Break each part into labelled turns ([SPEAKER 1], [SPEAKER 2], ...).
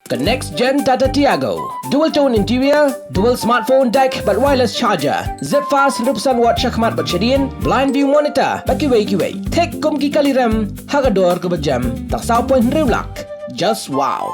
[SPEAKER 1] The next gen Tata Tiago. Dual tone interior, dual smartphone deck but wireless charger. Zip fast 100% watt syakmat bercedian, blind view monitor. Bagi way. Tek kum ki kali rem, hagador ke berjam. Tak sao pun riulak. Just wow.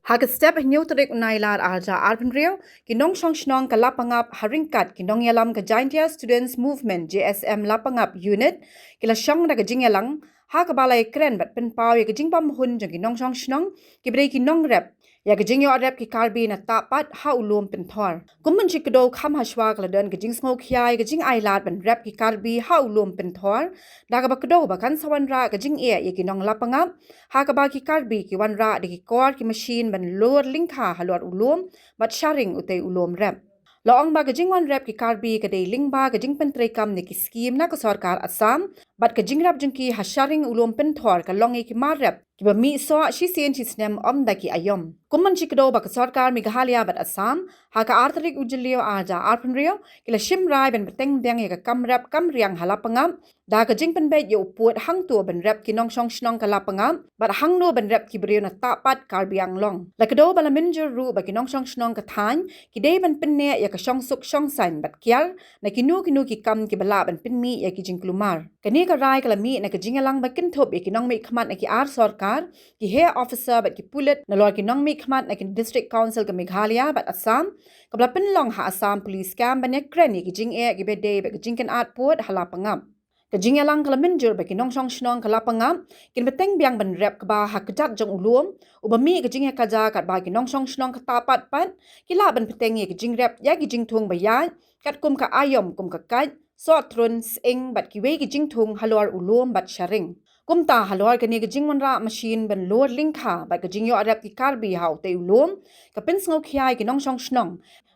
[SPEAKER 2] Haga step new trik unailar arja arban rio ki Nong Shnong ka Lapangap haringkat ki Nong yalam ka Giantia Students Movement JSM Lapangap unit kila syong da ka jingyalang ha ka balai kren bat penpau ya ka jingbam hun jang ki Nong Shnong ki brei ki Nongrep ya ka jingyo rep ki Karbi na tapat ha ulum Pynthor kumman chikdo kham hashwa ka ladan ka jing Sngewsih ka jing ailat ban rep ki Karbi ha ulum Pynthor da ka bakdo bakan sawanra ka jing ya ki Nong Lapangap ha ka ba ki Karbi ki wanra de ki kor ki machine ban lor lingkha halor ulum bat sharing utay ulum rep Loong ba ka jing wan rep ki Karbi ka day lingba ka jing pentrekam ni ki scheme na ka sarkar Assam bat ka jing rep jing ki hasharing ulum Pynthor ka longi ki mar rep ki ba mi so shi sien chi snem om da ki ayom kumman chikdo ba ka sarkar Meghalaya bat Assam ha ka artarik ujilio aja arpanrio ki la shimrai ben beteng deng ya ka kam rep kam riang halapangam da ka jing penbet yo puat hang tu ben rep ki Nong Shnong ka lapangam bat hang no ben rep ki brio na tapat Karbi ang long la ka do bala minjur ru ba ki Nong Shnong ka than ki day ben penne ya ka shong suk shong sain bat kial na kinu ki kam ki bala ben pinmi ya ki jing klumar kani ka rai ka lami na ka jingalang ba kin thop ya ki Nong mi khmat na ki ar sarkar ki hair officer bat ki pulit na lor ki Nong mi khmat na ki district council ka Meghalaya bat Assam ka bala pinlong ha Assam police cam ban ya kren ya ki jing e ki be day ba ki jing kan at puat halapangam ka jingalang ka laminjur ba ki Nong Shnong ka lapangam kin beteng biang ban rep ka ba ha kajat jong ulum ubami ka jing ka ja kat ba ki Nong Shnong ka tapat pat ki la ban beteng ya ki jing rep ya ki jing thung ba ya kat kum ka ayom kum ka kat sot trun sing bat ki we ki jing thung halor ulum bat sharing kum ta halor ka ni ki jing wanra machine ban lor lingkha ba ka jing yo rep ki Karbi haw te ulum ka pin Sngewsih ki Nong Shnong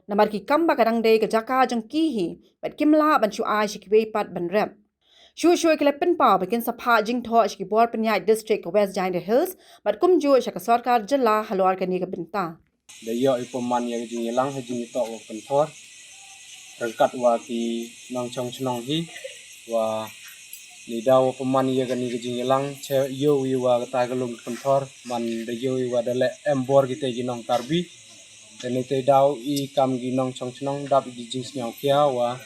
[SPEAKER 2] namar ki kam ba kadang de ka jaka jong ki hi bat kimla ban chu ai shi ki we pat ban rep Shui ke lepin pau bakin sapha jing tho ki bor penyai district West Giant Hills bat kum jo shaka sarkar jilla halwar ka ni ka binta
[SPEAKER 3] de yo ipoman ya jing yelang ha jing to wa Pynthor rangkat wa ki Nong Shnong hi wa ni daw peman ya ka ni jing yelang che yo wi wa ta ka lung Pynthor man de yo wi wa de le embor ki te gi Nong Karbi de te daw I kam gi Nong Shnong dap gi jing Sngewsih wa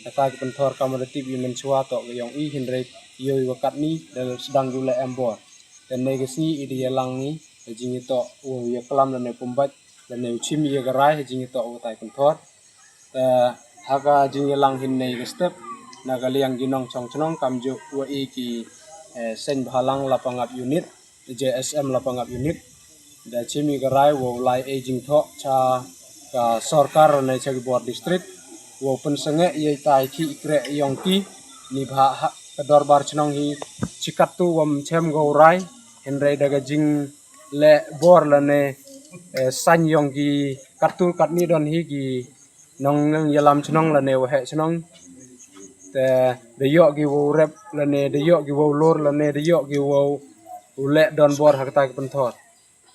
[SPEAKER 3] kata ke Pynthor kameratif yang mencuat atau yang hindrek yo wakat ni dan sedang dulu embor dan negasi ide yelang ni jing itu ya kelam dan pembat dan ucim ya gerai jing itu utai Pynthor haga jing yelang hin step nagali yang ginong Shnong kamjo wa ki sen bahalang Lapangap unit JSM Lapangap unit da chimi gerai wa lai jing tho cha ka sarkar na cha bor district walaupun senge ia tai ki ikre yongki ni bha ka Donbor chnong hi chikat tu wam chem go rai henrai daga jing le bor la ne san yongki katu kat ni don hi ki nong yalam chnong la ne wa he chnong te de yo ki wo rep la ne de yo ki wo lor la ne de yo ki wo ule Donbor hakta ki Pynthor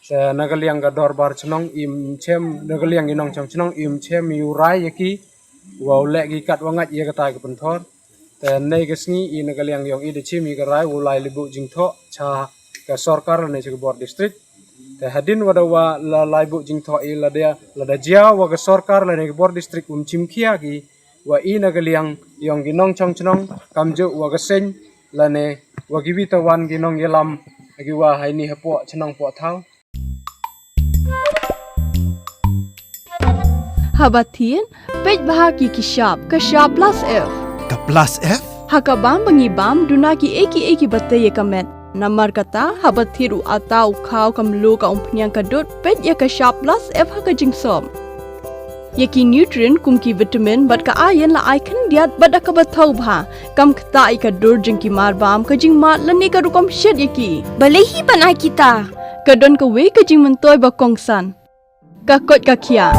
[SPEAKER 3] te nagaliang ka Donbor chnong im chem nagaliang ki Nong chnong im chem yu rai yaki wow lek gi kat wangat ye kata ke Pynthor te nei ke sngi I nagaliang yong I de chimi ke rai ulai libu jing tho cha ka sarkar ne che bor district te hadin wada wa la lai bu jing tho I la da jia wa ka sarkar la ne bor district chim khia gi wa I nagaliang yong gi Nong Shnong kamju wa ka sen la ne wa gi witawan gi Nong yelam gi wa hai ni hapo chnong po thau
[SPEAKER 4] Habatin, pej bahagi ki shop plus F.
[SPEAKER 5] Ka plus F?
[SPEAKER 4] Hakabam bangi bam duna ki eki batte ye kamet. Namar kata habathiru atau khau kamlu ka umpnyang kadut pej ya ka shop plus F haka jingsom. Ye ki nutrient kum ki vitamin bat ka iron la icon diat bat ka bathau bha. Kam kata I ka dur jing ki mar bam ka jing mat la ne ka rukom shed ye ki.
[SPEAKER 6] Balehi banai kita.
[SPEAKER 4] Ka don ka we ka jing mentoy ba kongsan. Ka kot ka kia.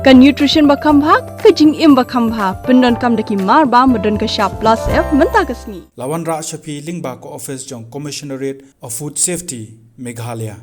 [SPEAKER 4] Ka nutrition bakam bha ka jing im bakam bha pindon kam daki mar ba modon ka shop plus F menta kasni
[SPEAKER 5] Lawan ra shapi lingba ko office jong commissionerate of food safety Meghalaya